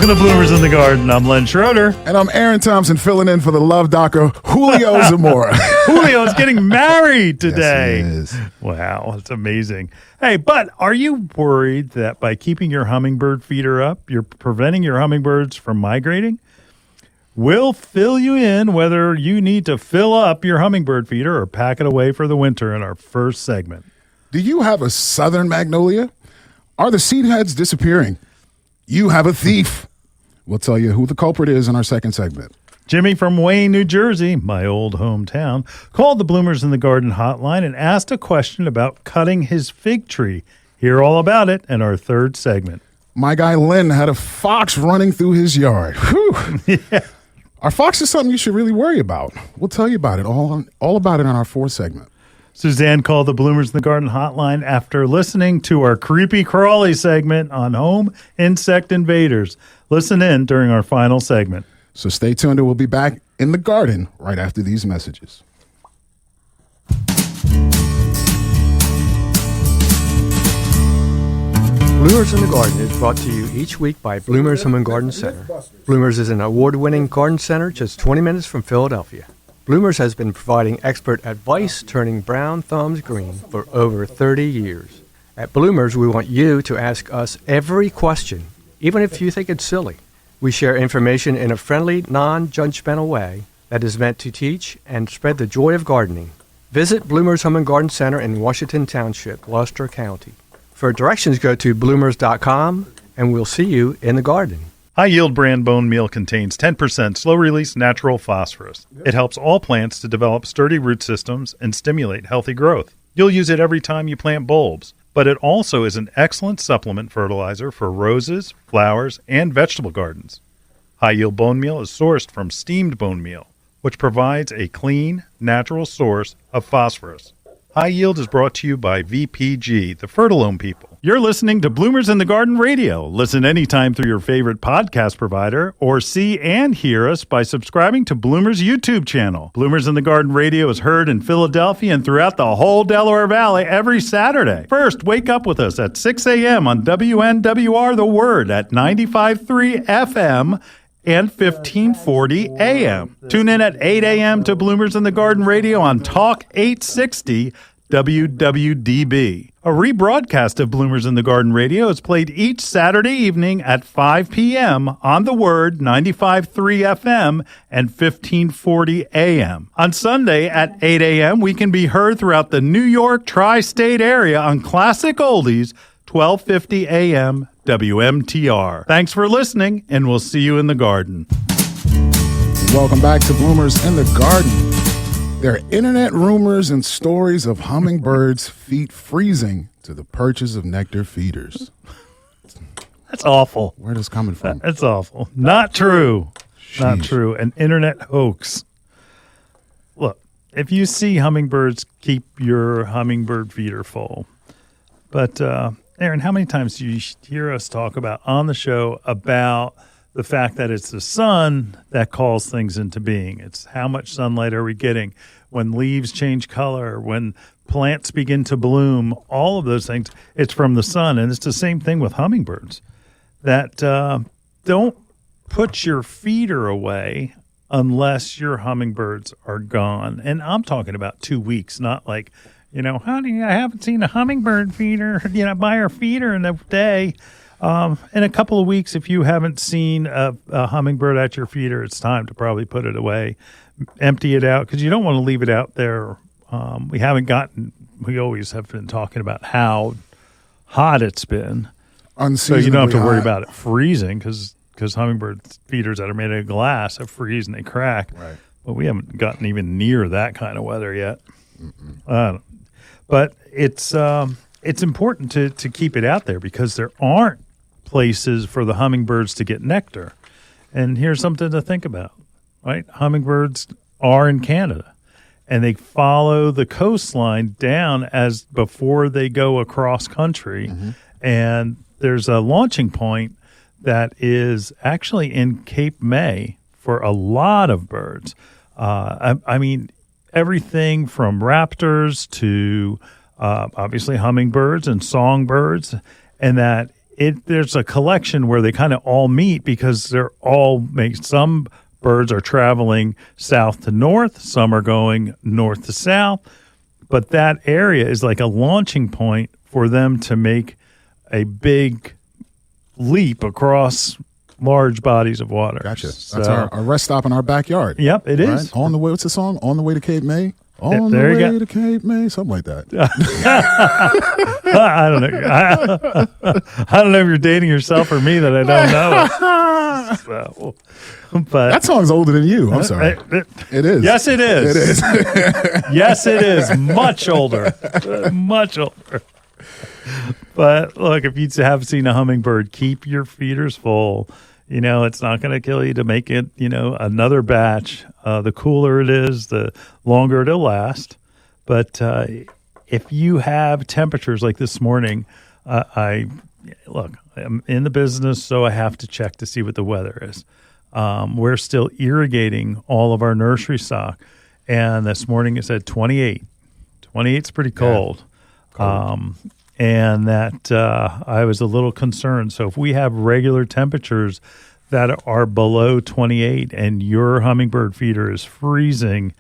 Welcome to Bloomers in the Garden. I'm Len Schroeder. And I'm Aaron Thompson, filling in for the love doctor, Julio Zamora. Julio's getting married today. Yes, he is. Wow, it's amazing. Hey, but are you worried that by keeping your hummingbird feeder up, you're preventing your hummingbirds from migrating? We'll fill you in whether you need to fill up your hummingbird feeder or pack it away for the winter in our first segment. Do you have a Southern Magnolia? Are the seed heads disappearing? You have a thief. We'll tell you who the culprit is in our second segment. Jimmy from Wayne, New Jersey, my old hometown, called the Bloomers in the Garden hotline and asked a question about cutting his fig tree. Hear all about it in our third segment. My guy Lynn had a fox running through his yard. Whew. Yeah. Our fox is something you should really worry about. We'll tell you about it, all about it in our fourth segment. Suzanne called the Bloomers in the Garden hotline after listening to our creepy Crawlies segment on home insect invaders. Listen in during our final segment. So stay tuned and we'll be back in the garden right after these messages. Bloomers in the Garden is brought to you each week by Bloomers Home and Garden Center. Bloomers is an award-winning garden center just 20 minutes from Philadelphia. Bloomers has been providing expert advice turning brown thumbs green for over 30 years. At Bloomers, we want you to ask us every question, even if you think it's silly. We share information in a friendly, non-judgmental way that is meant to teach and spread the joy of gardening. Visit Bloomers Home and Garden Center in Washington Township, Gloucester County. For directions, go to bloomers.com, and we'll see you in the garden. High-yield bran bone meal contains 10% slow-release natural phosphorus. It helps all plants to develop sturdy root systems and stimulate healthy growth. You'll use it every time you plant bulbs, but it also is an excellent supplement fertilizer for roses, flowers, and vegetable gardens. High-yield bone meal is sourced from steamed bone meal, which provides a clean, natural source of phosphorus. High Yield is brought to you by VPG, the Fertilome people. You're listening to Bloomers in the Garden Radio. Listen anytime through your favorite podcast provider or see and hear us by subscribing to Bloomers YouTube channel. Bloomers in the Garden Radio is heard in Philadelphia and throughout the whole Delaware Valley every Saturday. First, wake up with us at 6 a.m. on WNWR The Word at 95.3 FM and 1540 AM. Tune in at 8 a.m. to Bloomers in the Garden Radio on Talk 860 WWDB. A rebroadcast of Bloomers in the Garden Radio is played each Saturday evening at 5 p.m. on The Word 95.3 FM and 1540 AM. On Sunday at 8 a.m., we can be heard throughout the New York tri-state area on Classic Oldies 1250 AM WMTR. Thanks for listening, and we'll see you in the garden. Welcome back to Bloomers in the Garden. There are internet rumors and stories of hummingbirds' feet freezing to the perches of nectar feeders. That's awful. Where is this coming from? That's awful. Not true. Sheesh. Not true. An internet hoax. Look, if you see hummingbirds, keep your hummingbird feeder full. But, Aaron, how many times do you hear us talk about on the show about the fact that it's the sun that calls things into being? It's how much sunlight are we getting when leaves change color, when plants begin to bloom, all of those things. It's from the sun. And it's the same thing with hummingbirds, that don't put your feeder away unless your hummingbirds are gone. And I'm talking about 2 weeks, not like, honey, I haven't seen a hummingbird feeder, buy our feeder in a day. In a couple of weeks, if you haven't seen a hummingbird at your feeder, it's time to probably put it away, empty it out, because you don't want to leave it out there. We always have been talking about how hot it's been. So you don't have to worry about it freezing, because hummingbird feeders that are made of glass have freeze and they crack. Right. But we haven't gotten even near that kind of weather yet. But it's important to keep it out there, because there aren't places for the hummingbirds to get nectar. And here's something to think about, right? Hummingbirds are in Canada, and they follow the coastline down as before they go across country. Mm-hmm. And there's a launching point that is actually in Cape May for a lot of birds. I mean, everything from raptors to obviously hummingbirds and songbirds, and that there's a collection where they kind of all meet because some birds are traveling south to north, some are going north to south, but that area is like a launching point for them to make a big leap across large bodies of water. Gotcha. That's our rest stop in our backyard. Yep, it is. On the way, what's the song? On the way to Cape May? On the way to Cape May, something like that. I don't know. I don't know if you're dating yourself or me that I don't know. But that song's older than you. I'm sorry. It is. Yes, it is. It is. Yes, it is. Much older. Much older. But look, if you have seen a hummingbird, keep your feeders full. It's not going to kill you to make it, another batch. The cooler it is, the longer it'll last. But if you have temperatures like this morning, I'm in the business, so I have to check to see what the weather is. We're still irrigating all of our nursery stock. And this morning it said 28. 28's pretty cold. And that I was a little concerned. So if we have regular temperatures that are below 28 and your hummingbird feeder is freezing,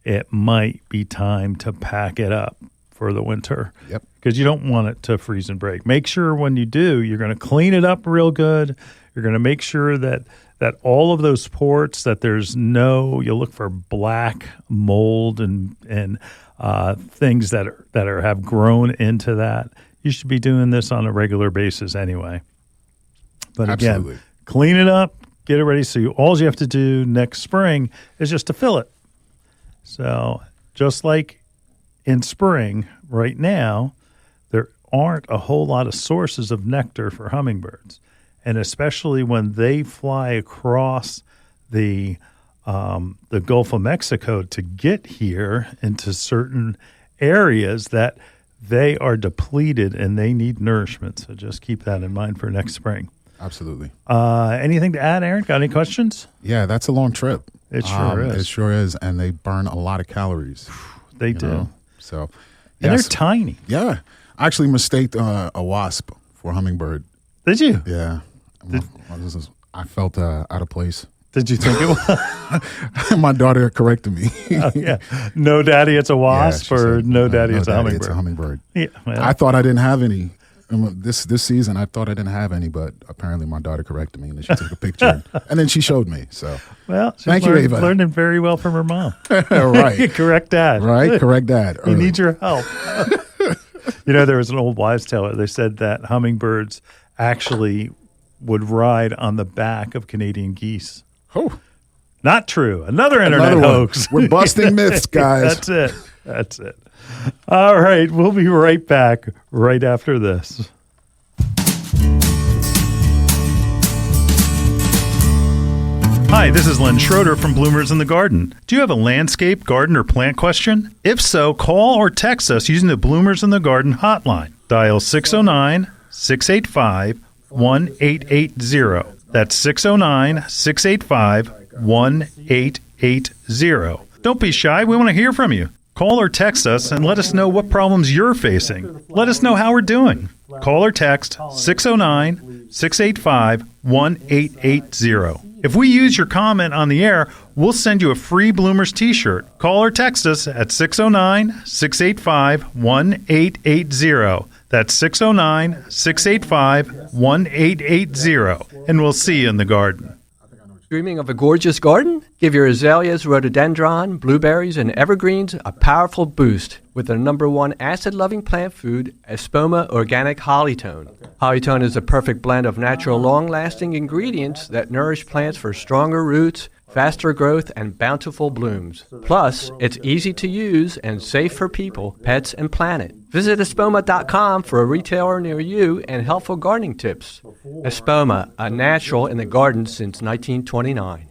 it might be time to pack it up for the winter. Yep. Because you don't want it to freeze and break. Make sure when you do, you're going to clean it up real good. You're going to make sure that all of those ports, that you'll look for black mold and things that have grown into that. You should be doing this on a regular basis anyway. But Absolutely. Again, clean it up, get it ready. So all you have to do next spring is just to fill it. So just like in spring right now, there aren't a whole lot of sources of nectar for hummingbirds. And especially when they fly across the Gulf of Mexico to get here into certain areas that they are depleted and they need nourishment. So just keep that in mind for next spring. Absolutely. Anything to add, Aaron? Got any questions? Yeah, that's a long trip. It sure is. It sure is. And they burn a lot of calories. They do. So, and they're tiny. Yeah. I actually mistaked a wasp for hummingbird. Did you? Yeah. I felt out of place. Did you think it was? My daughter corrected me. Yeah. No, daddy, it's a wasp, or said, no, daddy, it's a hummingbird. It's a hummingbird. Yeah, well. I thought I didn't have any. This season, I thought I didn't have any, but apparently my daughter corrected me, and then she took a picture, and then she showed me. So, thank you, Ava. Learned it very well from her mom. Right. Correct dad. Right. Correct dad. He needs your help. There was an old wives' tale. They said that hummingbirds actually would ride on the back of Canadian geese. Oh. Not true. Another internet hoax. We're busting myths, guys. That's it. All right. We'll be right back right after this. Hi, this is Len Schroeder from Bloomers in the Garden. Do you have a landscape, garden, or plant question? If so, call or text us using the Bloomers in the Garden hotline. Dial 609-685-1880. That's 609-685-1880. Don't be shy. We want to hear from you. Call or text us and let us know what problems you're facing. Let us know how we're doing. Call or text 609-685-1880. If we use your comment on the air, we'll send you a free Bloomers t-shirt. Call or text us at 609-685-1880. That's 609-685-1880. And we'll see you in the garden. Dreaming of a gorgeous garden? Give your azaleas, rhododendron, blueberries, and evergreens a powerful boost with their #1 acid-loving plant food, Espoma Organic Hollytone. Hollytone is a perfect blend of natural, long-lasting ingredients that nourish plants for stronger roots, faster growth, and bountiful blooms. Plus, it's easy to use and safe for people, pets, and planet. Visit Espoma.com for a retailer near you and helpful gardening tips. Espoma, a natural in the garden since 1929.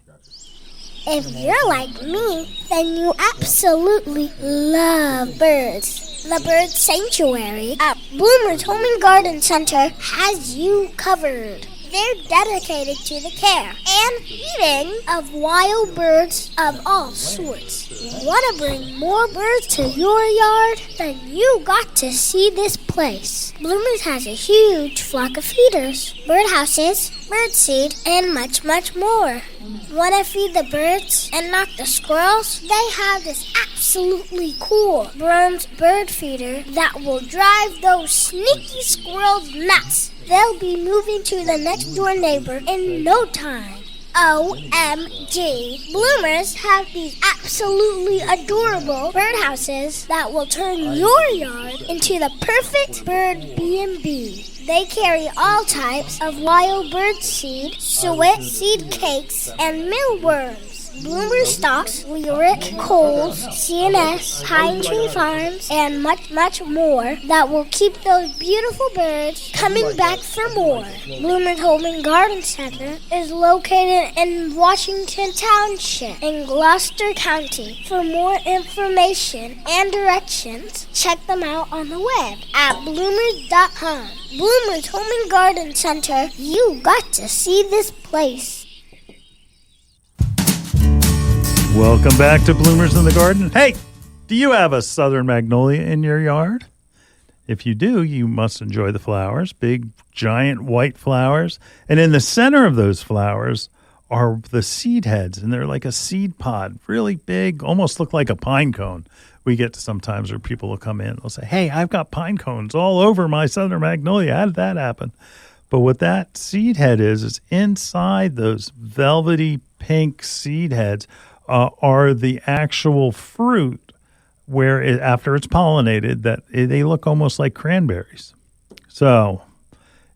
If you're like me, then you absolutely love birds. The Bird Sanctuary at Bloomer's Home and Garden Center has you covered. They're dedicated to the care and eating of wild birds of all sorts. Want to bring more birds to your yard? Then you got to see this place. Bloomers has a huge flock of feeders, birdhouses, birdseed, and much, much more. Want to feed the birds and not the squirrels? They have this absolutely cool bronze bird feeder that will drive those sneaky squirrels nuts. They'll be moving to the next door neighbor in no time. OMG. Bloomers have these absolutely adorable birdhouses that will turn your yard into the perfect bird B&B. They carry all types of wild bird seed, suet, seed cakes, and mealworms. Bloomer stocks, Lyric, Coles, CNS, Pine Tree Farms, and much, much more that will keep those beautiful birds coming back for more. Bloomer's Home and Garden Center is located in Washington Township in Gloucester County. For more information and directions, check them out on the web at bloomers.com. Bloomer's Home and Garden Center, you got to see this place. Welcome back to Bloomers in the Garden. Hey, do you have a Southern Magnolia in your yard? If you do, you must enjoy the flowers, big, giant white flowers. And in the center of those flowers are the seed heads, and they're like a seed pod, really big, almost look like a pine cone. We get to sometimes where people will come in, they'll say, hey, I've got pine cones all over my Southern Magnolia. How did that happen? But what that seed head is inside those velvety pink seed heads are the actual fruit where after it's pollinated, they look almost like cranberries. So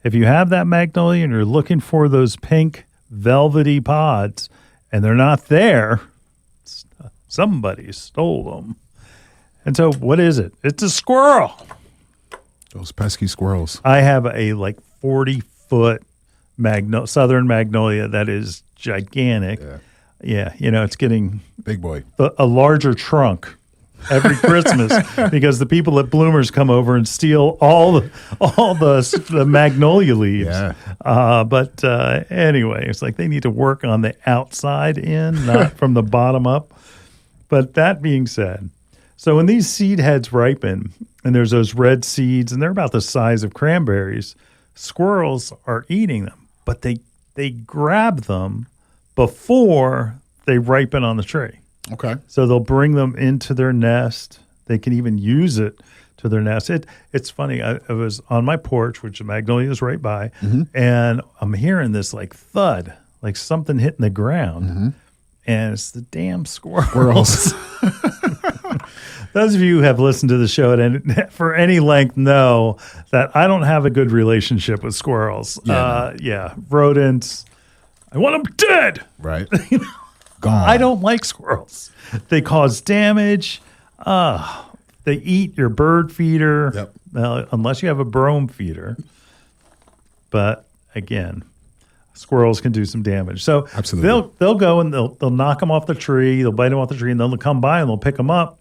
if you have that magnolia and you're looking for those pink velvety pods and they're not there, somebody stole them. And so what is it? It's a squirrel. Those pesky squirrels. I have a 40-foot Southern Magnolia that is gigantic. Yeah, it's getting big boy, a larger trunk every Christmas because the people at Bloomers come over and steal all the magnolia leaves. Yeah. But anyway, it's like they need to work on the outside in, not from the bottom up. But that being said, so when these seed heads ripen and there's those red seeds and they're about the size of cranberries, squirrels are eating them, but they grab them before they ripen on the tree. Okay. So they'll bring them into their nest. They can even use it to their nest. It's funny. I was on my porch, which the magnolia is right by, and I'm hearing this thud, like something hitting the ground, and it's the damn squirrels. Those of you who have listened to the show for any length know that I don't have a good relationship with squirrels. Rodents. I want them dead. Right. Gone. I don't like squirrels. They cause damage. They eat your bird feeder. Yep. Unless you have a brome feeder. But again, squirrels can do some damage. So absolutely, they'll go and they'll knock them off the tree. They'll bite them off the tree, and then they'll come by and they'll pick them up.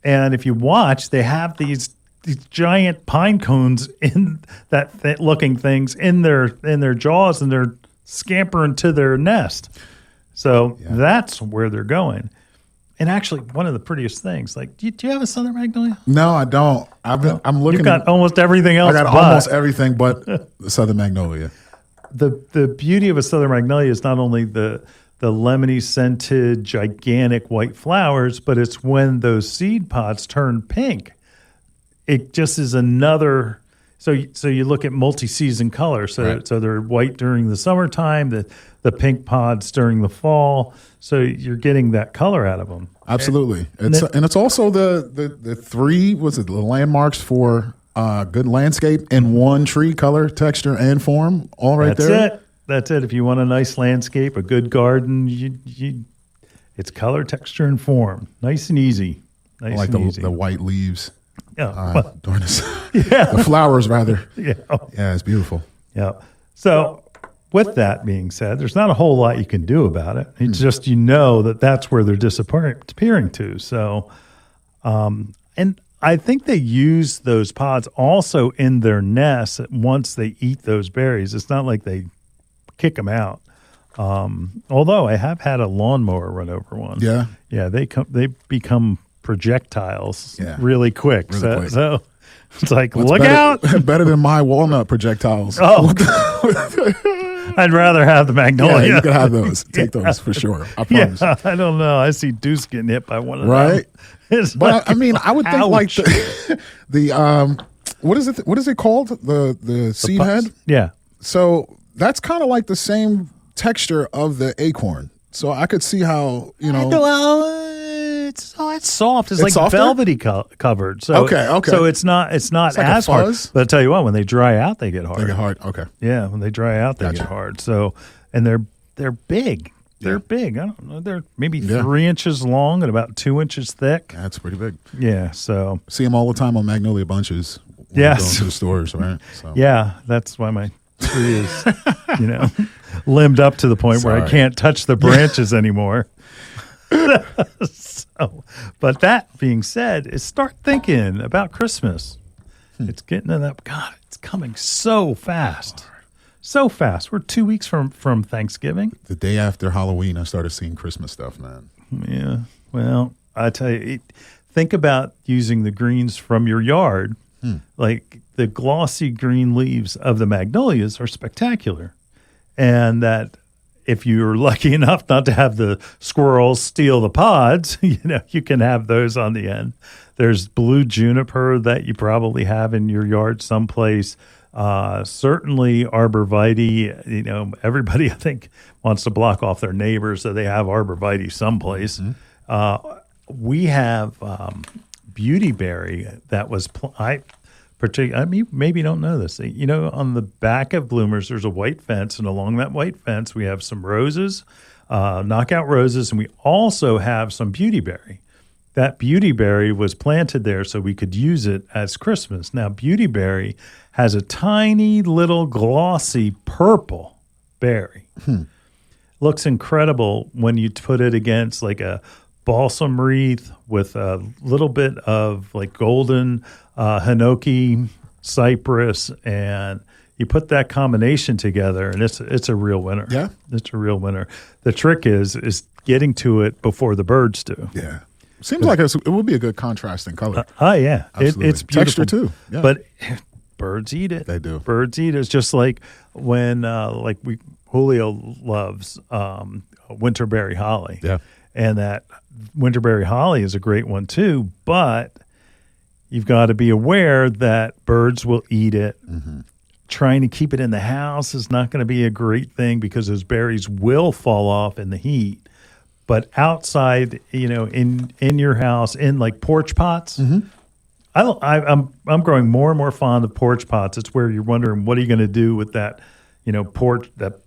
And if you watch, they have these giant pine cones in that looking things in their jaws, and they're scampering to their nest. So that's where they're going. And actually, one of the prettiest things, do you have a Southern Magnolia? No, I don't. I'm looking. You've got almost everything else. I got almost everything but the Southern Magnolia. The beauty of a Southern Magnolia is not only the lemony scented, gigantic white flowers, but it's when those seed pods turn pink. It just is another. So you look at multi-season color. So they're white during the summertime, the pink pods during the fall. So you're getting that color out of them. Absolutely. And it's also the three, the landmarks for good landscape in one tree, color, texture, and form, all right there. That's it. If you want a nice landscape, a good garden, it's color, texture, and form. Nice and easy. The white leaves. Yeah. During the flowers, rather. Yeah. Yeah, it's beautiful. Yeah. So with that being said, there's not a whole lot you can do about it. It's just that's where they're disappearing to. So, and I think they use those pods also in their nests once they eat those berries. It's not like they kick them out. Although I have had a lawnmower run over one. Yeah. Yeah, they become projectiles really quick. Really quick. So it's like, What's look better, out. Better than my walnut projectiles. Oh, I'd rather have the Magnolia. Yeah, you can have those. Take those for sure. I promise. Yeah, I don't know. I see Deuce getting hit by one of them. Right. It's But like, I mean, I would think like ouch. the what is it? What is it called? The seed head. Yeah. So that's kind of like the same texture of the acorn. So I could see how Well, it's soft. It's like softer? velvety covered. So Okay. So it's not like a as hard. fuzz? But I'll tell you what, when they dry out, they get hard. they get hard. Okay. Yeah, when they dry out, they Gotcha. get hard. So, and they're big. They're big. I don't know. They're maybe 3 inches long and about 2 inches thick. That's pretty big. Yeah. So See them all the time on Magnolia bunches. When Yes. I'm going to the stores, right? So. yeah, that's why my tree is, limbed up to the point where I Sorry. can't touch the branches anymore. So, but that being said, is start thinking about Christmas. It's getting to that. God, it's coming so fast. So fast. We're 2 weeks from Thanksgiving. The day after Halloween, I started seeing Christmas stuff, man. Yeah. Well, I tell you, think about using the greens from your yard. Like the glossy green leaves of the magnolias are spectacular. And that if you're lucky enough not to have the squirrels steal the pods, you can have those on the end. There's blue juniper that you probably have in your yard someplace. Certainly arborvitae, everybody I think wants to block off their neighbors, so they have arborvitae someplace. We have beautyberry that was maybe you don't know this. On the back of Bloomers, there's a white fence, and along that white fence, we have some roses, knockout roses, and we also have some beautyberry. That beautyberry was planted there so we could use it as Christmas. Now, beautyberry has a tiny little glossy purple berry. Looks incredible when you put it against like a balsam wreath with a little bit of like golden hinoki cypress, and you put that combination together, and it's a real winner. Yeah. It's a real winner. The trick is getting to it before the birds do. Yeah. Seems like it would be a good contrasting color. Yeah. Absolutely. It's beautiful. Texture too. Yeah. But birds eat it. They do. Birds eat it. It's just like when Julio loves winterberry holly. Yeah. And that winterberry holly is a great one too, but you've got to be aware that birds will eat it. Trying to keep it in the house is not going to be a great thing because those berries will fall off in the heat. But outside, in your house, in like porch pots, I'm growing more and more fond of porch pots. It's where you're wondering, what are you going to do with that, that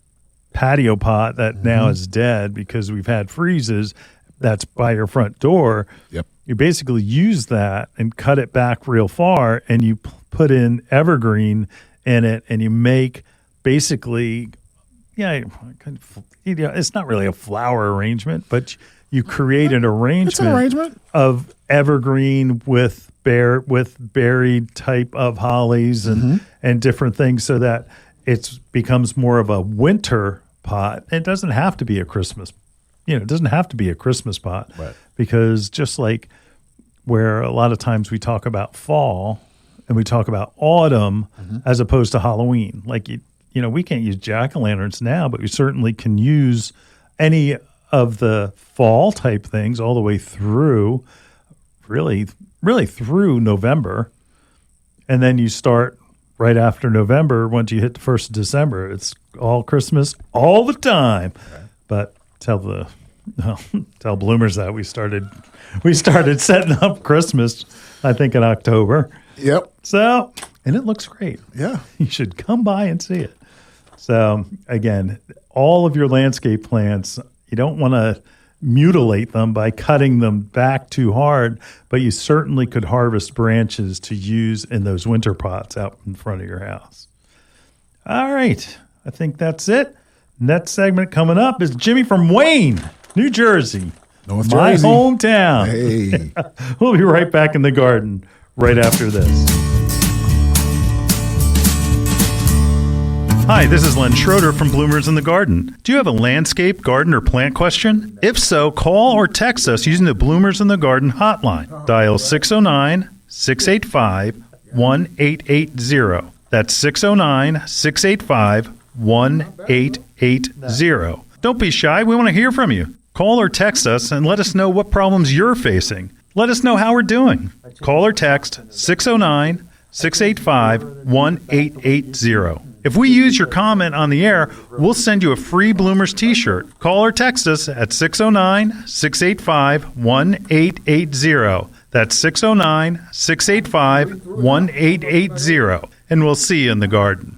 patio pot that now is dead because we've had freezes that's by your front door. Yep. You basically use that and cut it back real far, and you put in evergreen in it, and you make basically, it's not really a flower arrangement, but you create an arrangement, It's an arrangement of evergreen with berried type of hollies and different things, so that it becomes more of a winter pot. It doesn't have to be a Christmas, it doesn't have to be a Christmas pot, Right. because just like where a lot of times we talk about fall and we talk about autumn as opposed to Halloween, like we can't use jack-o'-lanterns now, but we certainly can use any of the fall type things all the way through, really through November. And then you start right after November. Once you hit the 1st of December, it's all Christmas all the time. Right. But tell Bloomers that we started setting up Christmas, I think, in October. Yep. So, and it looks great. Yeah. You should come by and see it. So again, all of your landscape plants, you don't want to mutilate them by cutting them back too hard, but you certainly could harvest branches to use in those winter pots out in front of your house. All right. I think that's it. Next segment coming up is Jimmy from Wayne, New Jersey. North my Jersey. hometown. Hey. We'll be right back in the garden right after this. Hi, this is Len Schroeder from Bloomers in the Garden. Do you have a landscape, garden, or plant question? If so, call or text us using the Bloomers in the Garden hotline. Dial 609-685-1880. That's 609-685-1880. Don't be shy. We want to hear from you. Call or text us and let us know what problems you're facing. Let us know how we're doing. Call or text 609-685-1880. If we use your comment on the air, we'll send you a free Bloomers t-shirt. Call or text us at 609-685-1880. That's 609-685-1880. And we'll see you in the garden.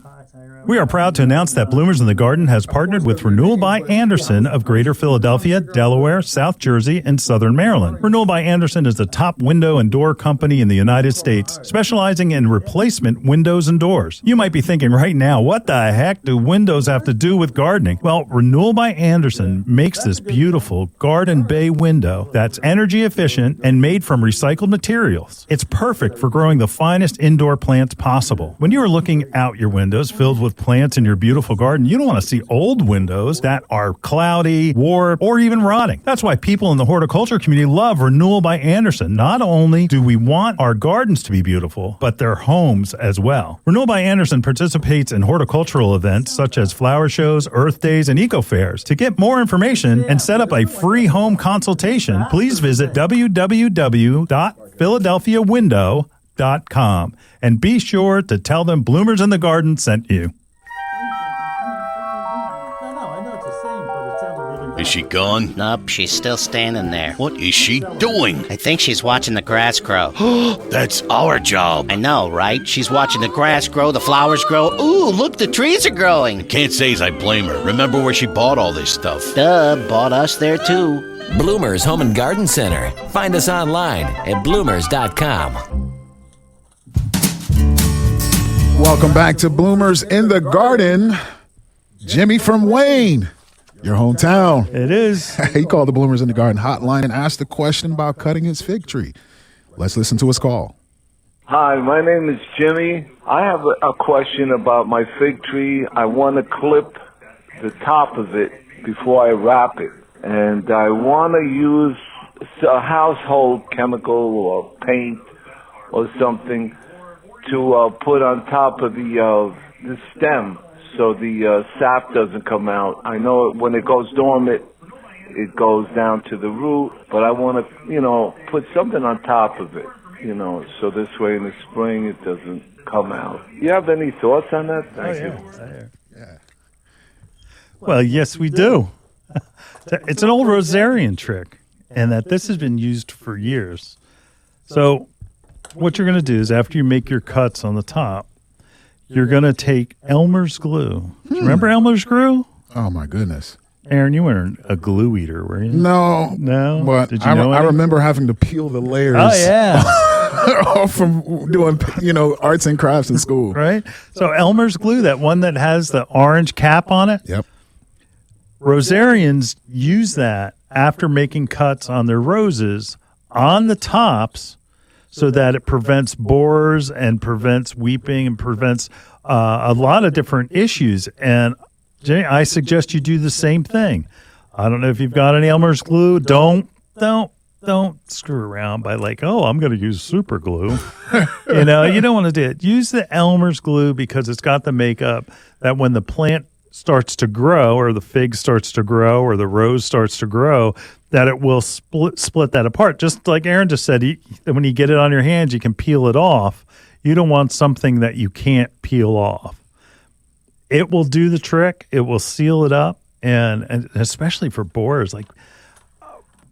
We are proud to announce that Bloomers in the Garden has partnered with Renewal by Andersen of Greater Philadelphia, Delaware, South Jersey, and Southern Maryland. Renewal by Andersen is the top window and door company in the United States, specializing in replacement windows and doors. You might be thinking right now, what the heck do windows have to do with gardening? Well, Renewal by Andersen makes this beautiful garden bay window that's energy efficient and made from recycled materials. It's perfect for growing the finest indoor plants possible. When you are looking out your windows filled with plants in your beautiful garden, you don't want to see old windows that are cloudy, warped, or even rotting. That's why people in the horticulture community love Renewal by Andersen. Not only do we want our gardens to be beautiful, but their homes as well. Renewal by Andersen participates in horticultural events such as flower shows, earth days, and eco fairs. To get more information and set up a free home consultation, please visit www.philadelphiawindow.com and be sure to tell them Bloomers in the Garden sent you. Is she gone? Nope, she's still standing there. What is she doing? I think she's watching the grass grow. That's our job. I know, right? She's watching the grass grow, the flowers grow. Ooh, look, the trees are growing. Can't say as I blame her. Remember where she bought all this stuff. Duh, bought us there too. Bloomers Home and Garden Center. Find us online at bloomers.com. Welcome back to Bloomers in the Garden. Jimmy from Wayne, your hometown. It is. He called the Bloomers in the Garden hotline and asked a question about cutting his fig tree. Let's listen to his call. Hi, my name is Jimmy. I have a question about my fig tree. I want to clip the top of it before I wrap it. And I want to use a household chemical or paint or something to put on top of the stem so the sap doesn't come out. I know when it goes dormant, it goes down to the root, but I want to, put something on top of it, so this way in the spring it doesn't come out. You have any thoughts on that? Thank you. Yeah. Well, yes, we do. It's an old Rosarian trick, and that this has been used for years. So what you're going to do is after you make your cuts on the top, you're going to take Elmer's glue. Do you remember Elmer's glue? Oh, my goodness. Aaron, you weren't a glue eater, were you? No. But did you know I remember having to peel the layers. Oh, yeah. from doing, arts and crafts in school. Right? So Elmer's glue, that one that has the orange cap on it. Yep. Rosarians use that after making cuts on their roses on the tops so that it prevents borers and prevents weeping and prevents a lot of different issues. And Jay, I suggest you do the same thing. I don't know if you've got any Elmer's glue. Don't screw around by I'm going to use super glue. You don't want to do it. Use the Elmer's glue because it's got the makeup that when the plant starts to grow or the fig starts to grow or the rose starts to grow, that it will split that apart. Just like Aaron just said, when you get it on your hands, you can peel it off. You don't want something that you can't peel off. It will do the trick. It will seal it up. And especially for borers,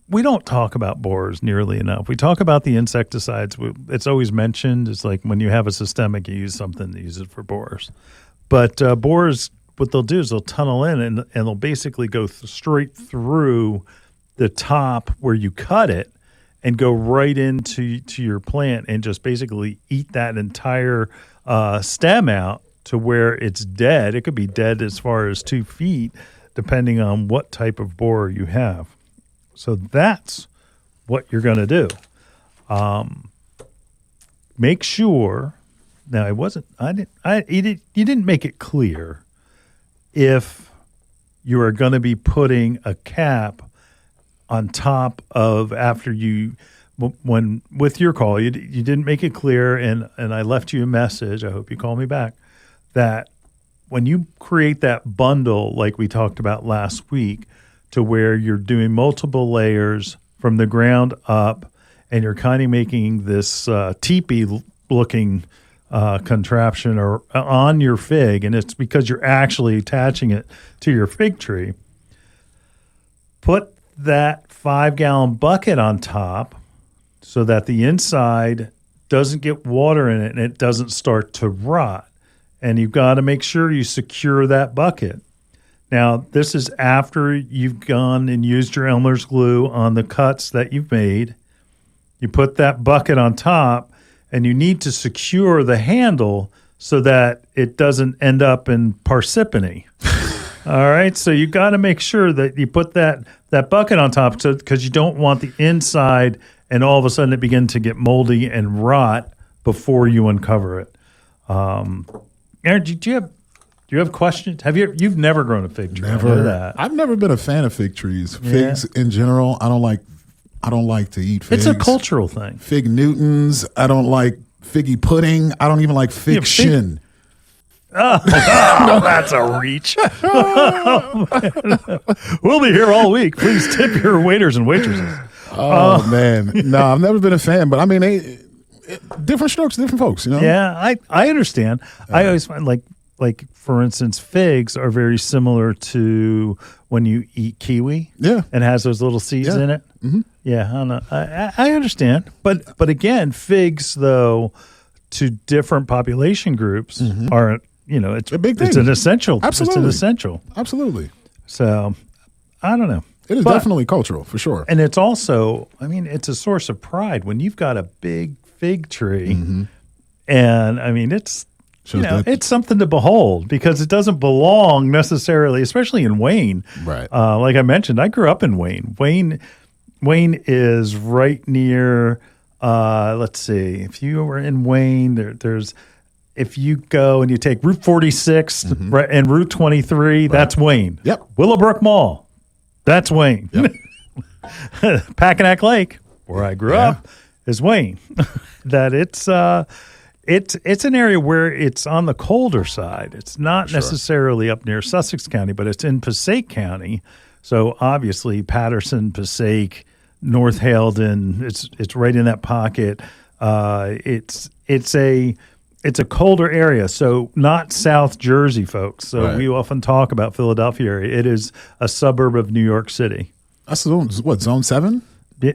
we don't talk about borers nearly enough. We talk about the insecticides. It's always mentioned. It's like when you have a systemic, you use something to use it for borers. But borers, what they'll do is they'll tunnel in and they'll basically go straight through the top where you cut it and go right into your plant and just basically eat that entire stem out to where it's dead. It could be dead as far as 2 feet, depending on what type of borer you have. So that's what you're going to do. Make sure. Now, you didn't make it clear. if you are going to be putting a cap on top of after you when with your call you didn't make it clear, and I left you a message, I hope you call me back, that when you create that bundle like we talked about last week, to where you're doing multiple layers from the ground up and you're kind of making this teepee looking contraption or on your fig, and it's because you're actually attaching it to your fig tree, put that 5-gallon bucket on top so that the inside doesn't get water in it and it doesn't start to rot. And you've got to make sure you secure that bucket. Now, this is after you've gone and used your Elmer's glue on the cuts that you've made. You put that bucket on top, and you need to secure the handle so that it doesn't end up in Parsippany. All right, so you got to make sure that you put that bucket on top, because you don't want the inside and all of a sudden it begin to get moldy and rot before you uncover it. Aaron, do you have questions? You've never grown a fig tree? Never. I know that. I've never been a fan of fig trees. Figs in general, I don't like to eat figs. It's a cultural thing. Fig Newtons, I don't like figgy pudding. I don't even like fig shin. Oh, that's a reach. We'll be here all week. Please tip your waiters and waitresses. Oh, man. No, I've never been a fan, but I mean, different strokes, different folks, you know? Yeah, I understand. I always find like for instance, figs are very similar to when you eat kiwi. Yeah. And has those little seeds in it. Mm-hmm. Yeah, I know. I understand. But again, figs, though, to different population groups are, it's a big thing. It's an essential. Absolutely. It's an essential. Absolutely. So, I don't know. It is definitely cultural, for sure. And it's also, it's a source of pride when you've got a big fig tree. Mm-hmm. And, it's, it's something to behold, because it doesn't belong necessarily, especially in Wayne. Right. Like I mentioned, I grew up in Wayne. Wayne is right near, let's see, if you were in Wayne, there's, if you go and you take Route 46 and Route 23, that's Wayne. Yep. Willowbrook Mall, that's Wayne. Yep. Packanack Lake, where I grew up, is Wayne. That it's an area where it's on the colder side. It's not necessarily up near Sussex County, but it's in Passaic County. So obviously Patterson, Passaic, North Haledon, it's right in that pocket. It's a colder area, so not South Jersey, folks. So we often talk about Philadelphia area. It is a suburb of New York City. That's what, zone 7? Yeah.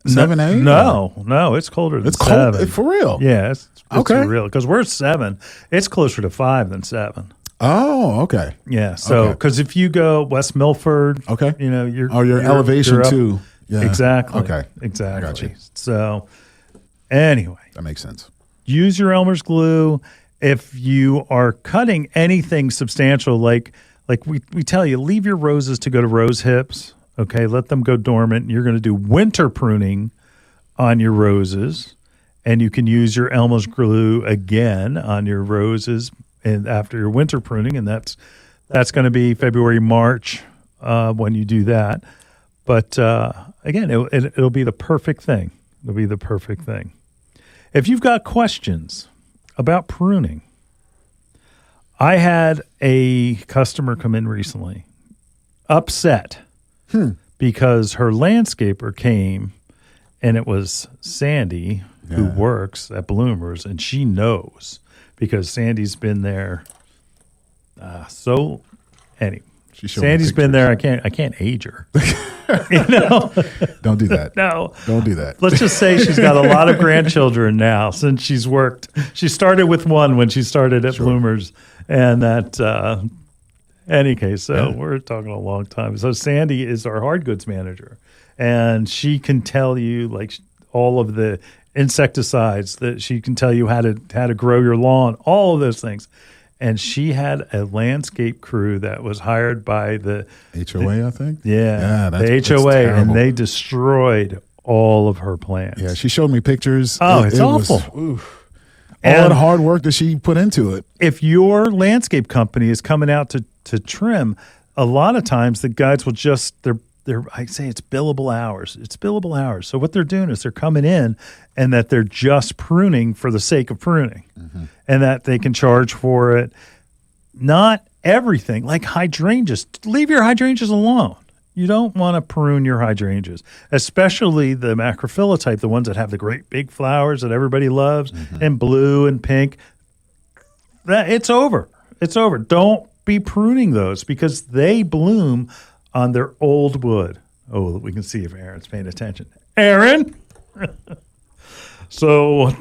7A? No, it's colder than 7. Cold for real? Yeah, it's okay. For real, because we're 7. It's closer to 5 than 7. Oh, okay. Yeah, so because if you go West Milford, you're elevation up, too. Yeah. Exactly. Okay. Exactly. I got you. So anyway, that makes sense. Use your Elmer's glue if you are cutting anything substantial, like we tell you, leave your roses to go to rose hips. Okay, let them go dormant. You're going to do winter pruning on your roses, and you can use your Elmer's glue again on your roses and after your winter pruning, and that's going to be February, March when you do that. But again, it'll be the perfect thing. It'll be the perfect thing. If you've got questions about pruning, I had a customer come in recently, upset because her landscaper came, and it was Sandy, who works at Bloomers, and she knows because Sandy's been there. Anyway, Sandy's been there. I can't age her. Don't do that. No, don't do that. Let's just say she's got a lot of grandchildren now since she's worked. She started with one when she started at Bloomers, and that. Any case, so we're talking a long time. So Sandy is our hard goods manager, and she can tell you all of the insecticides, that she can tell you how to grow your lawn, all of those things. And she had a landscape crew that was hired by the HOA, I think. Yeah, the HOA, and they destroyed all of her plants. Yeah, she showed me pictures. Oh, it's awful. All the hard work that she put into it. If your landscape company is coming out to trim, a lot of times the guides will just, I say it's billable hours. It's billable hours. So what they're doing is they're coming in and that they're just pruning for the sake of pruning and that they can charge for it. Not everything, like hydrangeas. Leave your hydrangeas alone. You don't want to prune your hydrangeas, especially the macrophylla type, the ones that have the great big flowers that everybody loves, and blue and pink. It's over. It's over. Don't be pruning those because they bloom on their old wood. Oh, we can see if Aaron's paying attention. Aaron! So,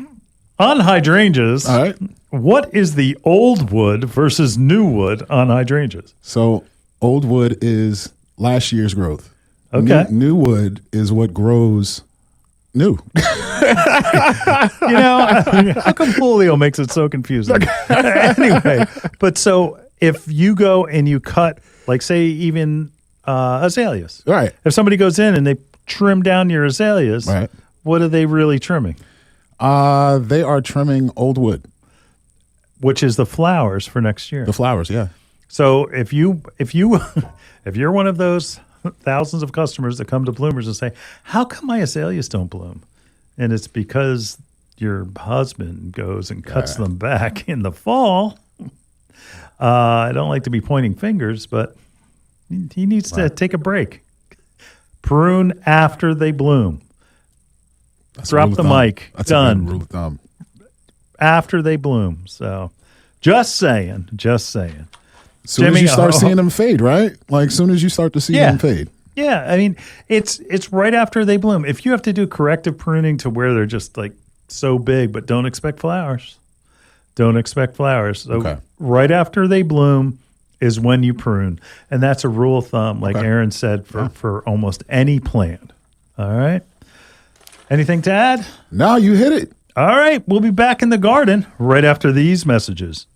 on hydrangeas, all right, what is the old wood versus new wood on hydrangeas? So, old wood is last year's growth. Okay. New wood is what grows new. How come Julio makes it so confusing? Anyway, but so if you go and you cut, like say even azaleas. Right. If somebody goes in and they trim down your azaleas, right, what are they really trimming? They are trimming old wood. Which is the flowers for next year. The flowers, yeah. So if you're one of those thousands of customers that come to Bloomers and say, how come my azaleas don't bloom? And it's because your husband goes and cuts them back in the fall. I don't like to be pointing fingers, but he needs to take a break. Prune after they bloom. That's Drop the mic. That's Done. a good rule of thumb. After they bloom. So just saying. Soon as you start seeing them fade, right? Like soon as you start to see them fade. Yeah, I mean, it's right after they bloom. If you have to do corrective pruning to where they're just like so big, but don't expect flowers. So right after they bloom is when you prune. And that's a rule of thumb, like Aaron said, for almost any plant. All right? Anything to add? No, you hit it. All right, we'll be back in the garden right after these messages.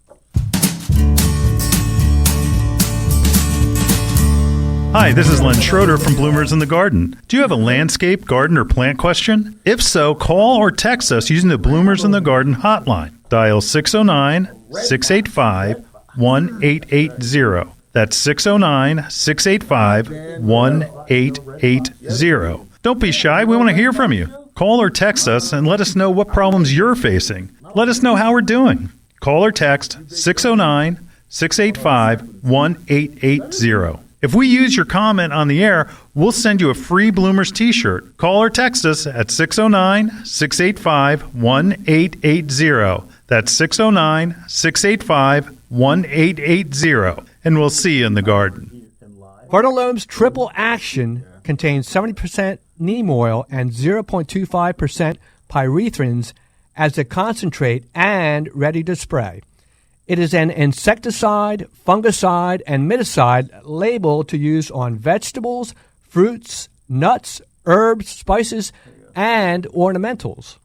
Hi, this is Len Schroeder from Bloomers in the Garden. Do you have a landscape, garden, or plant question? If so, call or text us using the Bloomers in the Garden hotline. Dial 609-685-1880. That's 609-685-1880. Don't be shy. We want to hear from you. Call or text us and let us know what problems you're facing. Let us know how we're doing. Call or text 609-685-1880. If we use your comment on the air, we'll send you a free Bloomers t-shirt. Call or text us at 609-685-1880. That's 609-685-1880. And we'll see you in the garden. Fertilome's Triple Action contains 70% neem oil and 0.25% pyrethrins as a concentrate and ready to spray. It is an insecticide, fungicide, and miticide labeled to use on vegetables, fruits, nuts, herbs, spices, and ornamentals.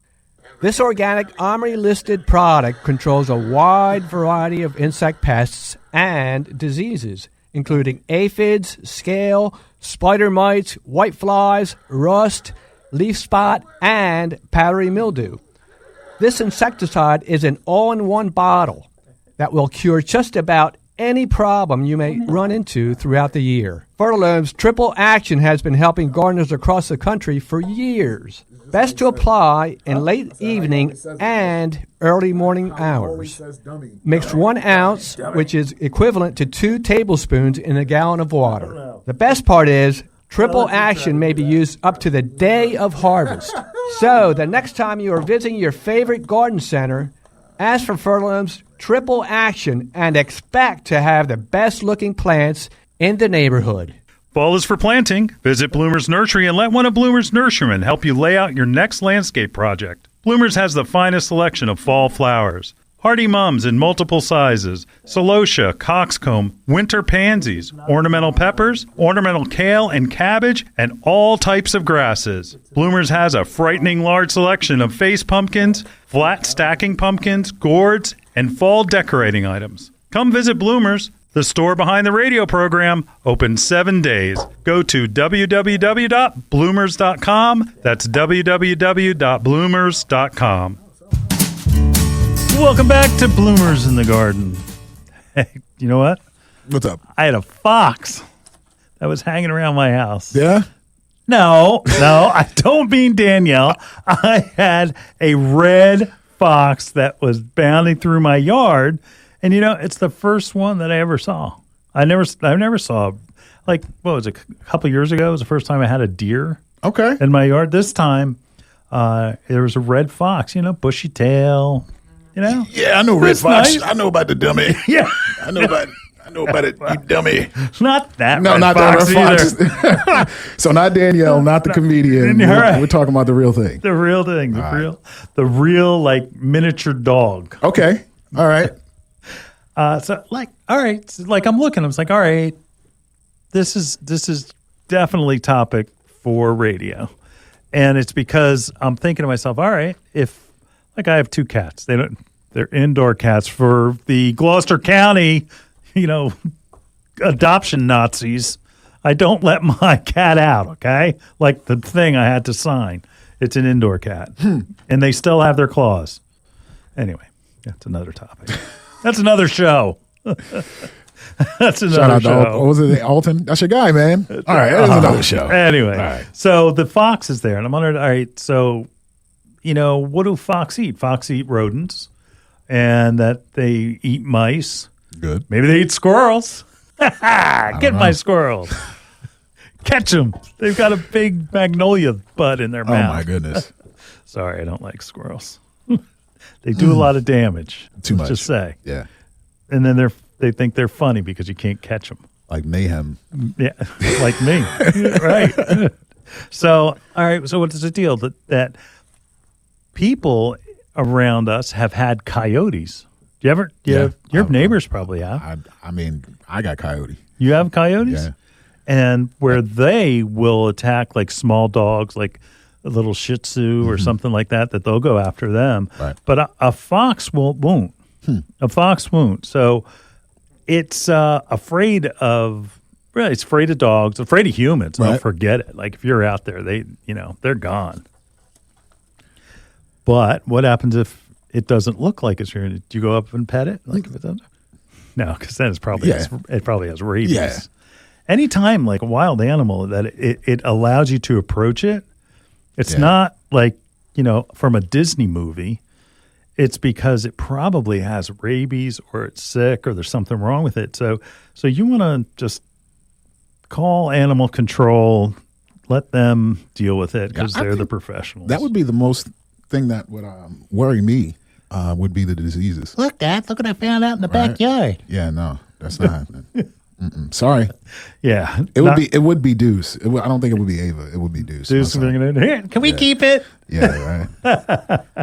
This organic OMRI-listed product controls a wide variety of insect pests and diseases, including aphids, scale, spider mites, whiteflies, rust, leaf spot, and powdery mildew. This insecticide is an all-in-one bottle that will cure just about any problem you may run into throughout the year. Fertilome's Triple Action has been helping gardeners across the country for years. Best to apply in late evening and early morning hours. Mix 1 ounce, which is equivalent to 2 tablespoons in a gallon of water. The best part is, Triple Action may be used up to the day of harvest. So, the next time you are visiting your favorite garden center, ask for Fertilome's Triple Action and expect to have the best-looking plants in the neighborhood. Fall is for planting. Visit Bloomers Nursery and let one of Bloomers nurserymen help you lay out your next landscape project. Bloomers has the finest selection of fall flowers. Hardy mums in multiple sizes, celosia, coxcomb, winter pansies, ornamental peppers, ornamental kale and cabbage, and all types of grasses. Bloomers has a frightening large selection of face pumpkins, flat stacking pumpkins, gourds, and fall decorating items. Come visit Bloomers, the store behind the radio program, open 7 days. Go to www.bloomers.com. That's www.bloomers.com. Welcome back to Bloomers in the Garden. Hey, you know what? What's up? I had a fox that was hanging around my house. Yeah? No, I don't mean Danielle. I had a red fox that was bounding through my yard, and it's the first one that I ever saw. I never saw, like, what was it, a couple years ago? It was the first time I had a deer in my yard. This time, there was a red fox, bushy tail, Yeah, I know red fox. Nice. I know about the dummy. Yeah. I know about it, you dummy. Not that No, red not fox that red either. fox. So not Danielle, not the comedian. Right. We're talking about the real thing. The real thing, the real like miniature dog. Okay, all right. So like, all right, so like I'm looking, I was like, all right, this is definitely topic for radio, and it's because I'm thinking to myself, all right, if like I have 2 cats, they're indoor cats for the Gloucester County, adoption Nazis. I don't let my cat out, okay? Like the thing I had to sign. It's an indoor cat. And they still have their claws. Anyway, that's another topic. That's another show. That's another Shout out show. to what was it, Alton? That's your guy, man. All right, that's another show. Anyway, right. So the fox is there, and I'm wondering, all right, so, what do fox eat? Fox eat rodents, and that they eat mice. Good. Maybe they eat squirrels. Get my squirrels. Catch them. They've got a big magnolia bud in their mouth. Oh, my goodness. Sorry, I don't like squirrels. They do a lot of damage. Too much. Just say. Yeah. And then they think they're funny because you can't catch them. Like mayhem. Yeah, like me. Right. So, all right, so what's the deal? That people around us have had coyotes. Do you ever? Your neighbors probably have. I mean, I got coyote. You have coyotes? Yeah. And where they will attack like small dogs, like a little Shih Tzu or something like that they'll go after them. Right. But a fox won't. A fox won't. So it's afraid of dogs, afraid of humans. Right. Don't forget it. Like if you're out there, they're gone. But what happens if it doesn't look like it's here? Do you go up and pet it? Like if it doesn't? No, because then it probably has rabies. Yeah. Anytime like a wild animal that it allows you to approach it, it's not like, from a Disney movie. It's because it probably has rabies or it's sick or there's something wrong with it. So you want to just call animal control, let them deal with it because they're the professionals. That would be the most thing that would worry me would be the diseases. Look, Dad, look what I found out in the backyard. Yeah, no, that's not happening. Sorry. Yeah. It would be Deuce. I don't think it would be Ava. It would be Deuce. Here, can we keep it? Yeah, right.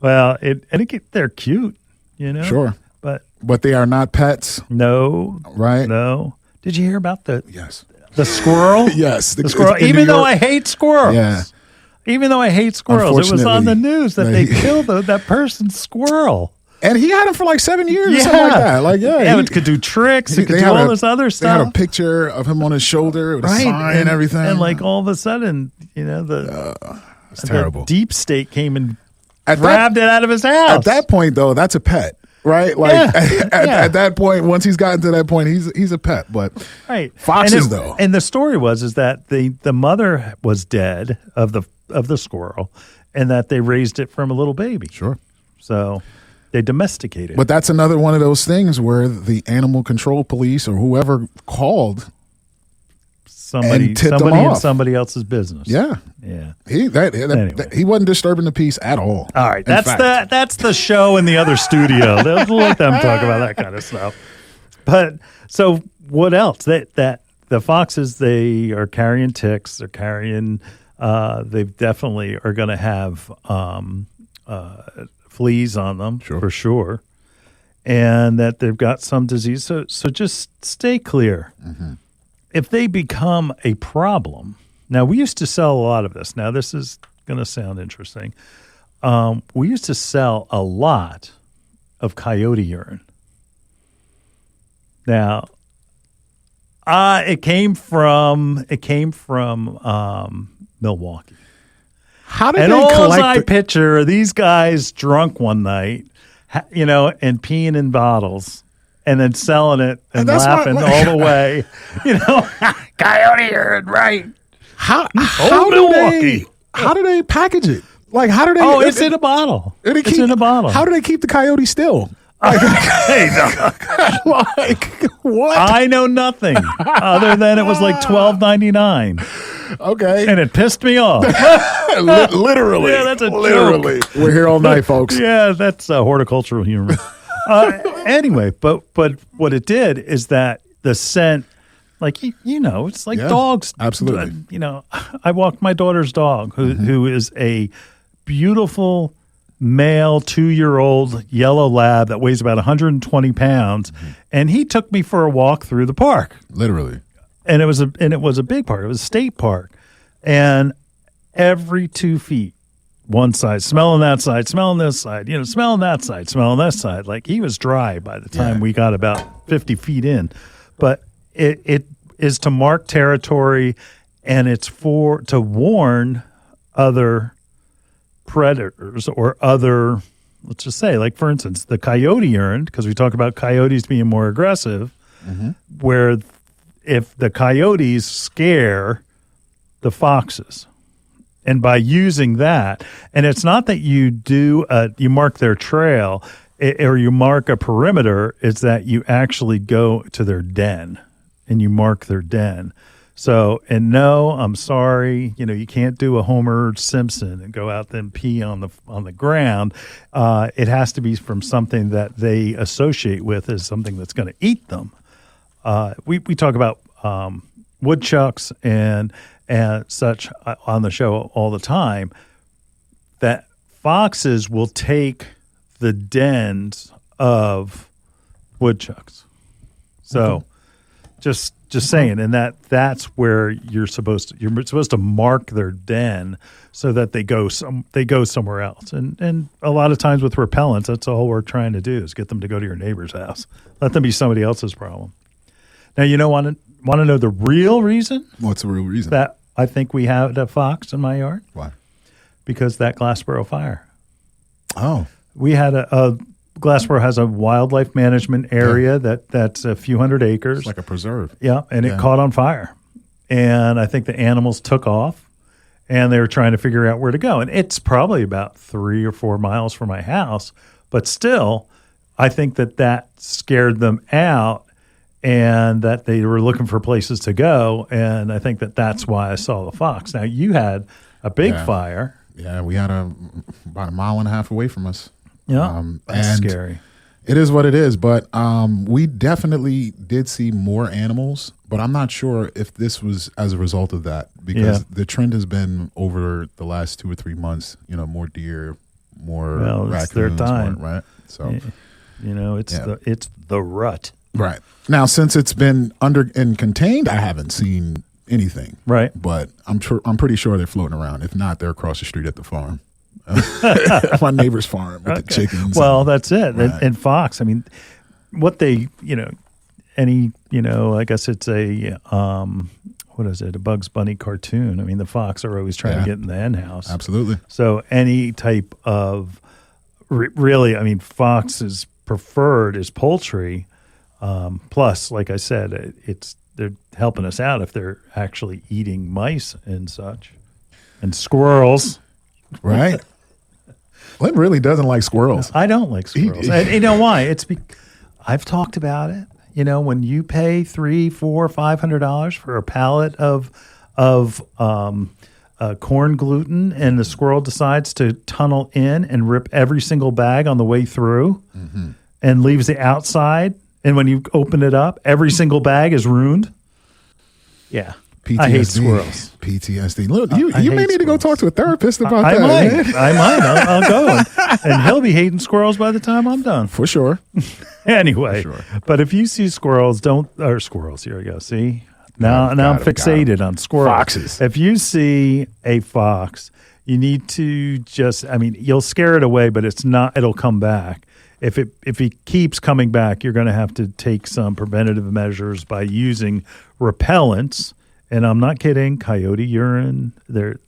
Well, they're cute, Sure. But they are not pets. No. Right? No. Did you hear about the Yes. squirrel? Yes. The squirrel. Even though I hate squirrels. Yeah. Even though I hate squirrels, it was on the news that they killed that person's squirrel. And he had him for like 7 years or something like that. Like, it could do tricks. It could do all this other stuff. They had a picture of him on his shoulder with a sign and everything. And like all of a sudden, it's terrible. The deep state came and grabbed it out of his house. At that point, though, that's a pet. Right? Like at that point, once he's gotten to that point, he's a pet. But foxes, though. And the story is that the mother was dead of the squirrel, and that they raised it from a little baby. Sure. So they domesticated it. But that's another one of those things where the animal control police or whoever called somebody in somebody else's business. Yeah. Yeah. He wasn't disturbing the peace at all. All right. That's the show in the other studio. They'll let them talk about that kind of stuff. But so what else? That the foxes, they are carrying ticks, they're carrying they definitely are going to have fleas on them for sure. And that they've got some disease. So just stay clear. Mm-hmm. If they become a problem, now we used to sell a lot of this. Now this is going to sound interesting. We used to sell a lot of coyote urine. Now, it came from Milwaukee. How did and they all collect? I picture are these guys drunk one night, and peeing in bottles. and then selling it and that's laughing all the way. Coyote urine, right? How Milwaukee. how do they package it? Like, how do they? Oh, it's in a bottle. It's in a bottle. How do they keep the coyote still? Hey, Like, what? I know nothing other than it was like $12.99, Okay. and it pissed me off. Literally. Yeah, that's a literally. We're here all night, folks. Yeah, that's horticultural humor. Anyway, but what it did is that the scent, like it's like dogs. Absolutely. I walked my daughter's dog, who is a beautiful male 2-year-old yellow lab that weighs about 120 pounds, and he took me for a walk through the park. Literally. And it was a big park. It was a state park, and every 2 feet, one side, smelling that side, smelling this side, smelling that side, smelling this side. Like, he was dry by the time we got about 50 feet in. But it is to mark territory, and it's to warn other predators or other, let's just say, like, for instance, the coyote urine, because we talk about coyotes being more aggressive, where if the coyotes scare the foxes, and by using that, and it's not that you you mark their trail or you mark a perimeter, it's that you actually go to their den and you mark their den. So, and no, I'm sorry, you can't do a Homer Simpson and go out and pee on the ground. It has to be from something that they associate with as something that's going to eat them. We talk about woodchucks and such on the show all the time, that foxes will take the dens of woodchucks. So just saying, and that's where you're supposed to mark their den so that they go somewhere else. And a lot of times with repellents, that's all we're trying to do is get them to go to your neighbor's house. Let them be somebody else's problem. Now, want to know the real reason? What's the real reason? That I think we had a fox in my yard. Why? Because that Glassboro fire. Oh. We had Glassboro has a wildlife management area that's a few hundred acres. It's like a preserve. Yeah, and it caught on fire. And I think the animals took off, and they were trying to figure out where to go. And it's probably about 3 or 4 miles from my house. But still, I think that scared them out, and that they were looking for places to go. And I think that's why I saw the fox. Now, you had a big fire. Yeah, we had about 1.5 miles away from us. Yeah, that's and scary. It is what it is, but we definitely did see more animals, but I'm not sure if this was as a result of that, because the trend has been over the last 2 or 3 months, more deer, more raccoons, it's their time. right? So, it's the rut. Right. Now, since it's been under and contained, I haven't seen anything. Right. But I'm pretty sure they're floating around. If not, they're across the street at the farm. My neighbor's farm with the chickens. Well, that's it. Right. And fox, I mean, what they, I guess it's a, what is it? A Bugs Bunny cartoon. I mean, the fox are always trying to get in the hen house. Absolutely. So any type of, really, I mean, fox's preferred is poultry. Plus, like I said, they're helping us out if they're actually eating mice and such, and squirrels. Right. Lynn really doesn't like squirrels. I don't like squirrels. And you know why? I've talked about it. When you pay $300, $400, $500 for a pallet of corn gluten, and the squirrel decides to tunnel in and rip every single bag on the way through, and leaves the outside. And when you open it up, every single bag is ruined. Yeah. PTSD. I hate squirrels. PTSD. Look, you may need to go talk to a therapist about that. I might. I'll go. And he'll be hating squirrels by the time I'm done. For sure. Anyway. For sure. But if you see squirrels, squirrels, here we go. See? Now I'm fixated on squirrels. Foxes. If you see a fox, you need to you'll scare it away, but it'll come back. If he keeps coming back, you're going to have to take some preventative measures by using repellents. And I'm not kidding. Coyote urine. There's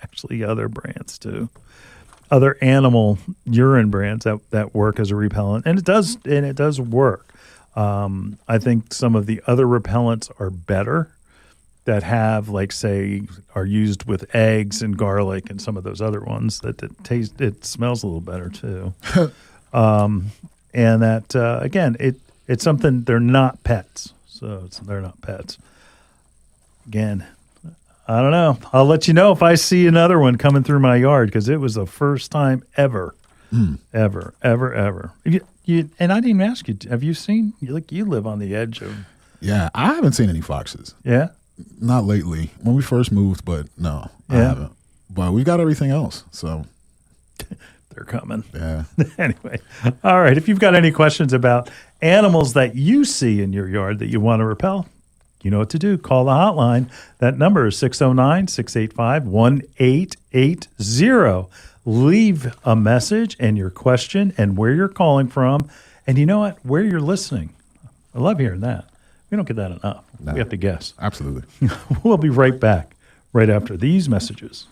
actually other brands too. other animal urine brands that work as a repellent, and it does work. I think some of the other repellents are better that have, like, say, are used with eggs and garlic and some of those other ones that it smells a little better too. And that, again, it's something, they're not pets. So they're not pets. Again, I don't know. I'll let you know if I see another one coming through my yard, because it was the first time ever. Ever. And I didn't even ask you, have you seen, you live on the edge of. Yeah, I haven't seen any foxes. Yeah? Not lately. When we first moved, but no, I haven't. But we got everything else, so. They're coming. Yeah. Anyway. All right. If you've got any questions about animals that you see in your yard that you want to repel, you know what to do. Call the hotline. That number is 609-685-1880. Leave a message and your question and where you're calling from. And you know what? Where you're listening. I love hearing that. We don't get that enough. No. We have to guess. Absolutely. We'll be right back right after these messages.